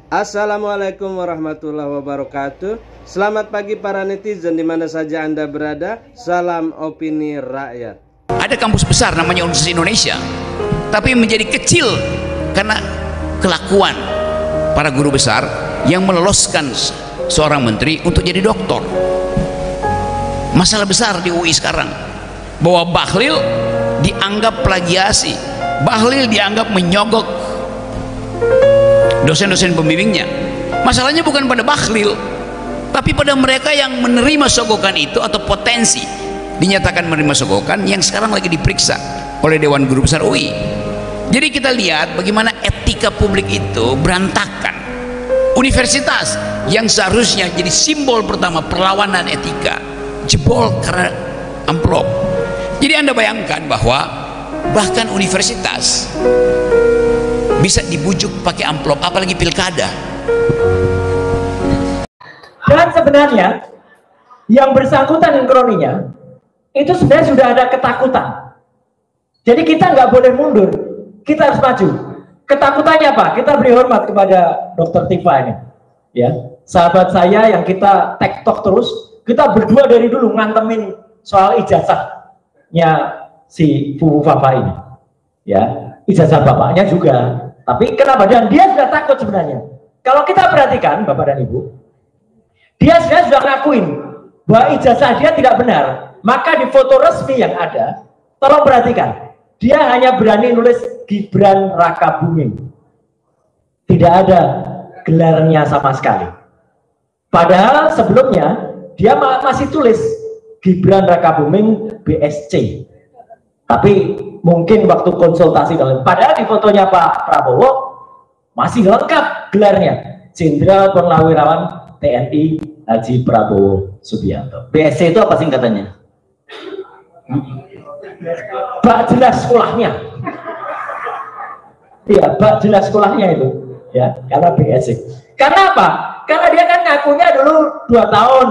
Assalamualaikum warahmatullahi wabarakatuh. Selamat pagi para netizen di mana saja Anda berada. Salam opini rakyat. Ada kampus besar namanya Universitas Indonesia, tapi menjadi kecil karena kelakuan para guru besar yang meloloskan seorang menteri untuk jadi doktor. Masalah besar di UI sekarang bahwa Bahlil dianggap plagiasi, Bahlil dianggap menyogok dosen-dosen pembimbingnya. Masalahnya bukan pada Bahlil, tapi pada mereka yang menerima sogokan itu atau potensi dinyatakan menerima sogokan yang sekarang lagi diperiksa oleh Dewan Guru Besar UI. Jadi kita lihat bagaimana etika publik itu berantakan. Universitas yang seharusnya jadi simbol pertama perlawanan etika jebol karena amplop. Jadi Anda bayangkan bahwa bahkan universitas bisa dibujuk pakai amplop, apalagi pilkada. Dan sebenarnya yang bersangkutan dengan kroninya itu sebenarnya sudah ada ketakutan. Jadi kita nggak boleh mundur, kita harus maju. Ketakutannya apa? Kita beri hormat kepada Dr. Tifa ini, ya, sahabat saya yang kita tektok terus. Kita berdua dari dulu ngantemin soal ijazahnya si Bu Fafa ini, ya, ijazah bapaknya juga. Tapi kenapa? Dan dia sudah takut sebenarnya. Kalau kita perhatikan Bapak dan Ibu, dia sudah ngakuin bahwa ijazah dia tidak benar. Maka di foto resmi yang ada, tolong perhatikan, dia hanya berani nulis Gibran Rakabuming. Tidak ada gelarnya sama sekali. Padahal sebelumnya dia masih tulis Gibran Rakabuming BSc. Tapi mungkin waktu konsultasi dalam, padahal di fotonya Pak Prabowo masih lengkap gelarnya, Jenderal Purnawirawan TNI Haji Prabowo Subianto. BSc itu apa singkatannya? Bak jelas sekolahnya. Iya, bak jelas sekolahnya itu, ya, karena BSc. Karena apa? Karena dia kan ngakunya dulu 2 tahun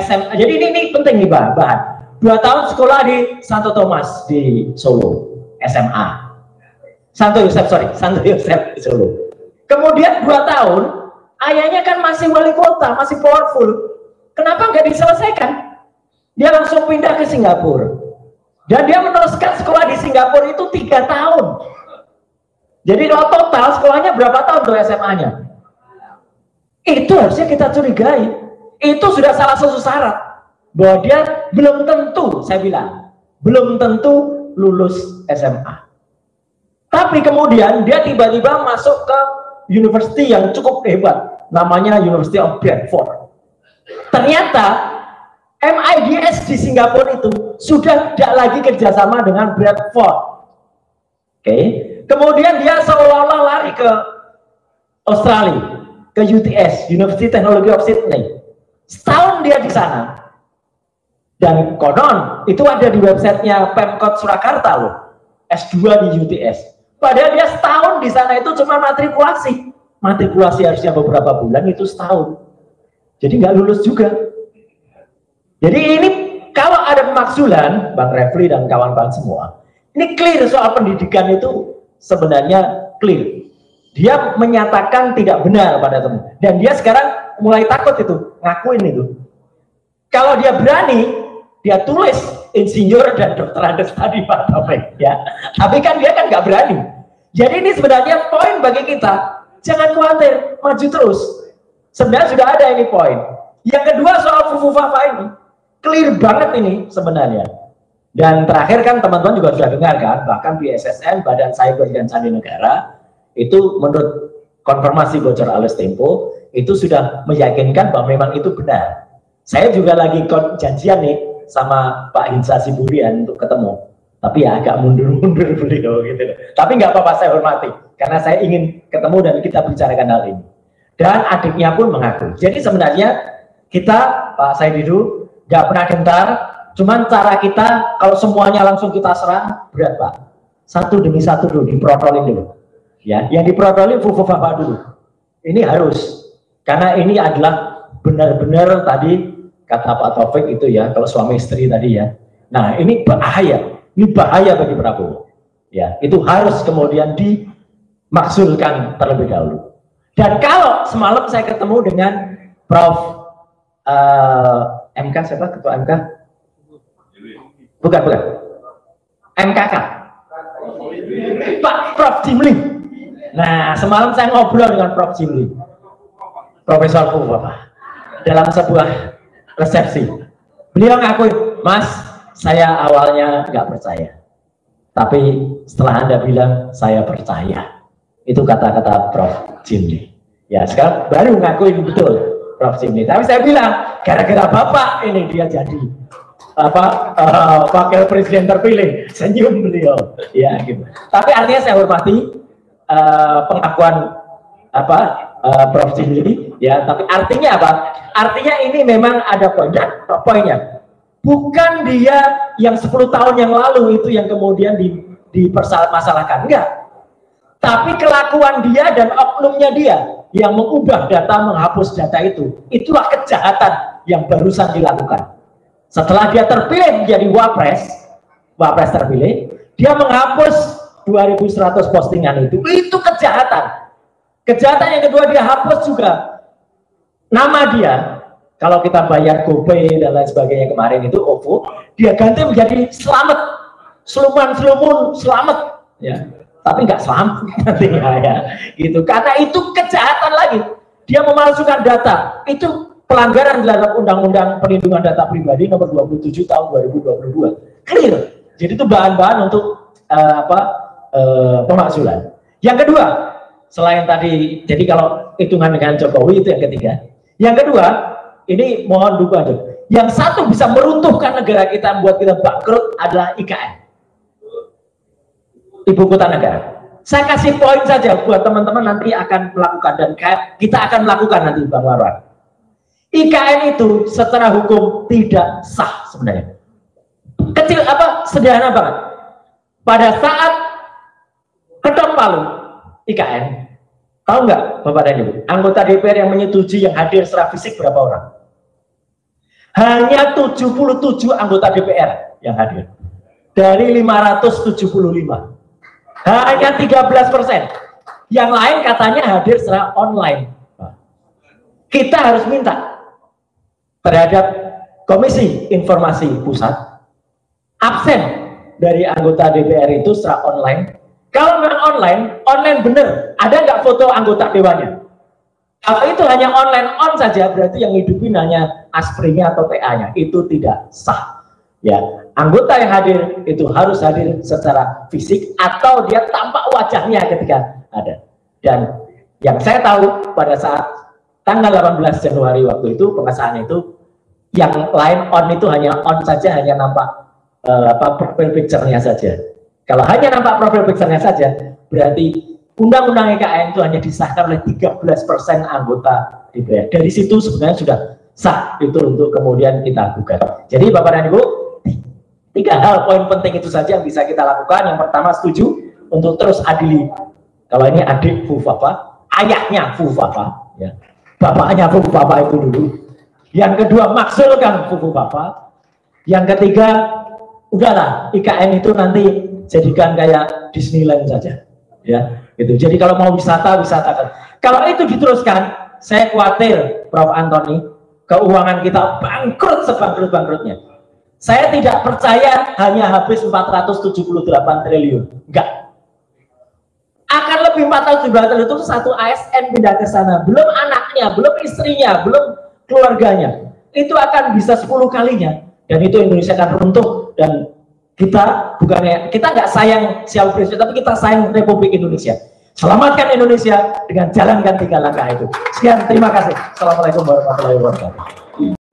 SMA. Jadi ini penting nih bahan. 2 tahun sekolah di Santo Thomas di Solo, SMA. Santo Yosef di Solo. Kemudian 2 tahun, ayahnya kan masih wali kota, masih powerful. Kenapa nggak diselesaikan? Dia langsung pindah ke Singapura. Dan dia meneruskan sekolah di Singapura itu 3 tahun. Jadi kalau total sekolahnya berapa tahun tuh SMA-nya? Itu harusnya kita curigai. Itu sudah salah satu syarat bahwa dia belum tentu, saya bilang, belum tentu lulus SMA. Tapi kemudian dia tiba-tiba masuk ke university yang cukup hebat, namanya University of Bradford. Ternyata MIDS di Singapura itu sudah tidak lagi kerjasama dengan Bradford. Oke. Kemudian dia seolah-olah lari ke Australia, ke UTS, University Technology of Sydney. Setahun dia di sana. Dan konon itu ada di websitenya Pemkot Surakarta loh, S2 di UTS. Padahal dia setahun di sana itu cuma matrikulasi harusnya beberapa bulan, itu setahun. Jadi nggak lulus juga. Jadi ini kalau ada pemakzulan, Bang Refli dan kawan-kawan semua, ini clear soal pendidikan itu sebenarnya clear. Dia menyatakan tidak benar pada teman, dan dia sekarang mulai takut itu, ngakuin itu. Kalau dia berani, dia tulis insinyur dan dokter tadi Pak Taufik, ya. Tapi kan dia kan nggak berani. Jadi ini sebenarnya poin bagi kita, jangan khawatir, maju terus. Sebenarnya sudah ada ini poin. Yang kedua soal Fufu Fafa ini, clear banget ini sebenarnya. Dan terakhir kan teman-teman juga sudah dengar kan, bahkan BSSN, Badan Cyber dan Sandi Negara, itu menurut konfirmasi bocor alias Tempo, itu sudah meyakinkan bahwa memang itu benar. Saya juga lagi janjian nih sama Pak Hinsa Siburian untuk ketemu, tapi ya agak mundur-mundur beliau gitu. Tapi nggak apa-apa, saya hormati karena saya ingin ketemu dan kita bicarakan hal ini. Dan adiknya pun mengaku. Jadi sebenarnya kita, Pak Saididu, nggak pernah gentar. Cuman cara kita kalau semuanya langsung kita serang berat, Pak. Satu demi satu dulu diprotolin dulu. Ya, yang diprotolin Fufu Fafa dulu. Ini harus, karena ini adalah benar-benar tadi kata Pak Taufik itu ya, kalau suami istri tadi ya. Nah, ini bahaya bagi Prabowo. Ya, itu harus kemudian dimakzulkan terlebih dahulu. Dan kalau semalam saya ketemu dengan Prof. MK, siapa ketua MK? Bukan. MKK. Pak Prof. Jimli. Nah, semalam saya ngobrol dengan Prof. Jimli, Profesor Bapak, dalam sebuah resepsi. Beliau ngakui, Mas, saya awalnya nggak percaya, tapi setelah Anda bilang, saya percaya. Itu kata-kata Prof. Jimli. Ya, sekarang baru ngakuin betul Prof. Jimli. Tapi saya bilang, gara-gara Bapak ini dia jadi wakil presiden terpilih. Senyum beliau. Ya, gitu. Tapi artinya saya hormati pengakuan Prof. Jimli, ya. Tapi artinya apa? Artinya ini memang ada poinnya. Bukan dia yang 10 tahun yang lalu itu yang kemudian dipermasalahkan, enggak. Tapi kelakuan dia dan oknumnya dia yang mengubah data, menghapus data itulah kejahatan yang barusan dilakukan. Setelah dia terpilih menjadi wapres terpilih, dia menghapus 2.100 postingan itu kejahatan. Kejahatan yang kedua, dia hapus juga nama dia. Kalau kita bayar GoPay dan lain sebagainya kemarin itu OVO, dia ganti menjadi Slamet, Slumun Slamet, ya. Tapi nggak selamat nantinya, ya, gitu. Karena itu kejahatan lagi. Dia memalsukan data. Itu pelanggaran terhadap Undang-Undang Perlindungan Data Pribadi nomor 27 tahun 2022. Clear. Jadi itu bahan-bahan untuk pemakzulan. Yang kedua, selain tadi, jadi kalau hitungan dengan Jokowi itu yang ketiga. Yang kedua, ini mohon dukungan. Yang satu bisa meruntuhkan negara kita, membuat kita bangkrut adalah IKN. Ibu kota negara. Saya kasih poin saja buat teman-teman nanti akan melakukan, dan kita akan melakukan nanti, Bang Marwan. IKN itu secara hukum tidak sah sebenarnya. Kecil sederhana banget. Pada saat ketok palu IKN, tahu nggak Bapak dan Ibu, anggota DPR yang menyetujui yang hadir secara fisik berapa orang? Hanya 77 anggota DPR yang hadir dari 575. Hanya 13%. Yang lain katanya hadir secara online. Kita harus minta terhadap Komisi Informasi Pusat absen dari anggota DPR itu secara online. Kalau memang online bener, ada nggak foto anggota dewannya? Kalau itu hanya online on saja, berarti yang hidupin hanya aspringnya atau TA-nya, itu tidak sah. Ya, anggota yang hadir itu harus hadir secara fisik atau dia tampak wajahnya ketika ada. Dan yang saya tahu pada saat tanggal 18 Januari waktu itu pengesahan itu, yang lain on itu hanya on saja, hanya nampak profil picture-nya saja. Kalau hanya nampak profil picture-nya saja, berarti Undang-Undang IKN itu hanya disahkan oleh 13% anggota DPR. Dari situ sebenarnya sudah sah itu untuk kemudian kita gugat. Jadi Bapak dan Ibu, 3 hal poin penting itu saja yang bisa kita lakukan. Yang pertama, setuju untuk terus adili. Kalau ini adik Fufapa, ayahnya Fufapa, ya. Bapaknya Fufapa itu dulu. Yang kedua, maksulkan Fufapa. Yang ketiga, udahlah IKN itu nanti jadikan kayak Disneyland saja, ya. Gitu. Jadi kalau mau wisata. Kalau itu diteruskan, saya khawatir Prof. Antoni, keuangan kita bangkrut sebangkrut-bangkrutnya. Saya tidak percaya hanya habis 478 triliun. Enggak. Akan lebih 478 triliun itu satu ASN pindah ke sana. Belum anaknya, belum istrinya, belum keluarganya. Itu akan bisa 10 kalinya. Dan itu Indonesia akan runtuh. Dan kita nggak sayang siapa presiden, tapi kita sayang Republik Indonesia. Selamatkan Indonesia dengan jalankan 3 langkah itu. Sekian, terima kasih. Assalamualaikum warahmatullahi wabarakatuh.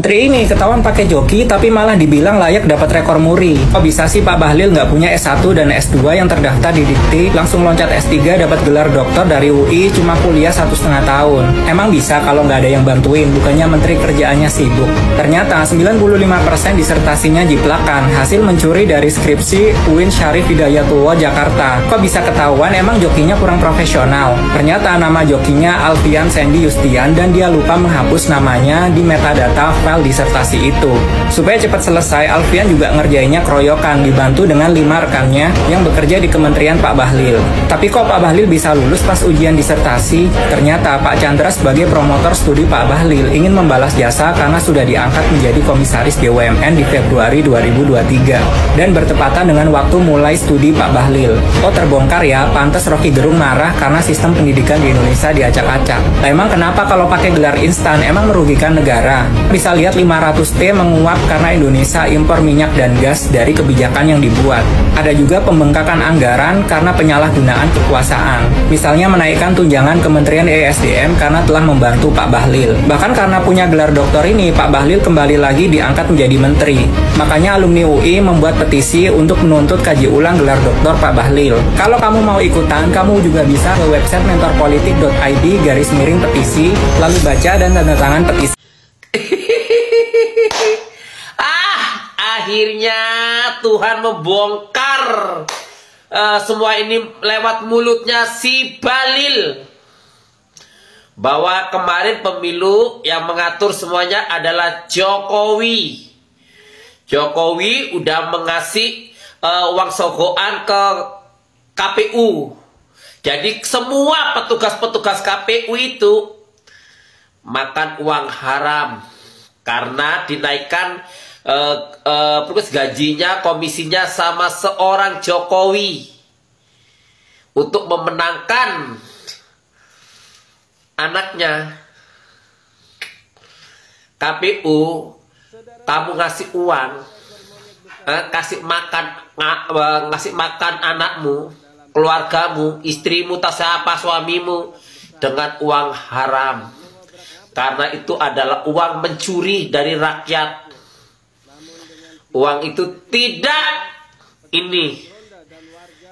Menteri ini ketahuan pakai joki tapi malah dibilang layak dapat rekor muri. Kok bisa sih Pak Bahlil nggak punya S1 dan S2 yang terdaftar di Dikti, langsung loncat S3 dapat gelar dokter dari UI, cuma kuliah 1,5 tahun. Emang bisa kalau nggak ada yang bantuin, bukannya menteri kerjaannya sibuk. Ternyata 95% disertasinya jiplakan, hasil mencuri dari skripsi UIN Syarif Hidayatullah Jakarta. Kok bisa ketahuan emang jokinya kurang profesional? Ternyata nama jokinya Alfian Sandy Yustian dan dia lupa menghapus namanya di metadata file soal disertasi itu. Supaya cepat selesai, Alfian juga ngerjainnya keroyokan, dibantu dengan 5 rekannya yang bekerja di Kementerian Pak Bahlil. Tapi kok Pak Bahlil bisa lulus pas ujian disertasi? Ternyata Pak Chandra sebagai promotor studi Pak Bahlil ingin membalas jasa karena sudah diangkat menjadi komisaris BUMN di Februari 2023 dan bertepatan dengan waktu mulai studi Pak Bahlil. Oh, terbongkar ya, pantas Rocky Gerung marah karena sistem pendidikan di Indonesia diacak-acak. Nah, emang kenapa kalau pakai gelar instan emang merugikan negara? Bisa lihat 500T menguap karena Indonesia impor minyak dan gas dari kebijakan yang dibuat. Ada juga pembengkakan anggaran karena penyalahgunaan kekuasaan. Misalnya menaikkan tunjangan Kementerian ESDM karena telah membantu Pak Bahlil. Bahkan karena punya gelar doktor ini, Pak Bahlil kembali lagi diangkat menjadi menteri. Makanya alumni UI membuat petisi untuk menuntut kaji ulang gelar doktor Pak Bahlil. Kalau kamu mau ikutan, kamu juga bisa ke website mentorpolitik.id/petisi, lalu baca dan tanda tangan petisi. Akhirnya Tuhan membongkar semua ini lewat mulutnya si Bahlil, bahwa kemarin pemilu yang mengatur semuanya adalah Jokowi. Jokowi udah mengasih uang sogokan ke KPU. Jadi semua petugas-petugas KPU itu makan uang haram karena dinaikkan gajinya, komisinya sama seorang Jokowi untuk memenangkan anaknya. KPU, kamu ngasih uang, ngasih makan anakmu, keluargamu, istrimu, tak siapa, suamimu dengan uang haram. Karena itu adalah uang mencuri dari rakyat. Uang itu tidak ini,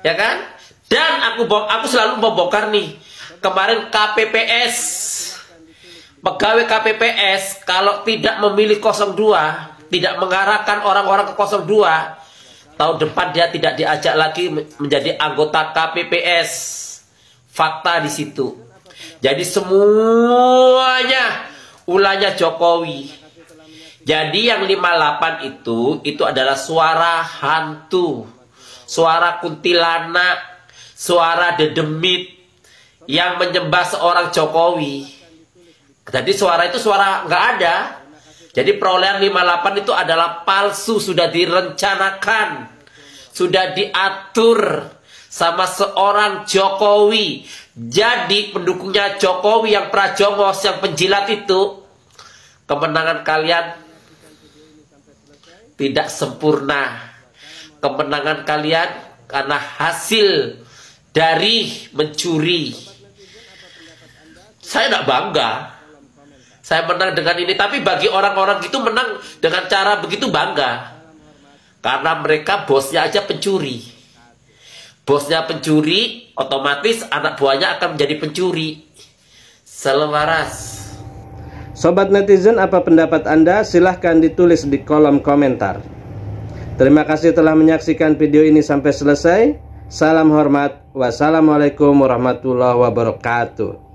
ya kan? Dan aku selalu membongkar nih. Kemarin KPPS, pegawai KPPS kalau tidak memilih 02, tidak mengarahkan orang-orang ke 02, tahun depan dia tidak diajak lagi menjadi anggota KPPS. Fakta di situ. Jadi semuanya ulahnya Jokowi. Jadi yang 58 itu adalah suara hantu, suara kuntilanak, suara dedemit yang menyembah seorang Jokowi. Jadi suara itu suara nggak ada. Jadi perolehan 58 itu adalah palsu, sudah direncanakan, sudah diatur sama seorang Jokowi. Jadi pendukungnya Jokowi yang prajongos, yang penjilat itu, kemenangan kalian tidak sempurna. Kemenangan kalian karena hasil dari mencuri. Saya tidak bangga saya menang dengan ini, tapi bagi orang-orang itu menang dengan cara begitu bangga. Karena mereka bosnya aja pencuri. Bosnya pencuri, otomatis anak buahnya akan menjadi pencuri. Selaras. Sobat netizen, apa pendapat Anda? Silahkan ditulis di kolom komentar. Terima kasih telah menyaksikan video ini sampai selesai. Salam hormat. Wassalamualaikum warahmatullahi wabarakatuh.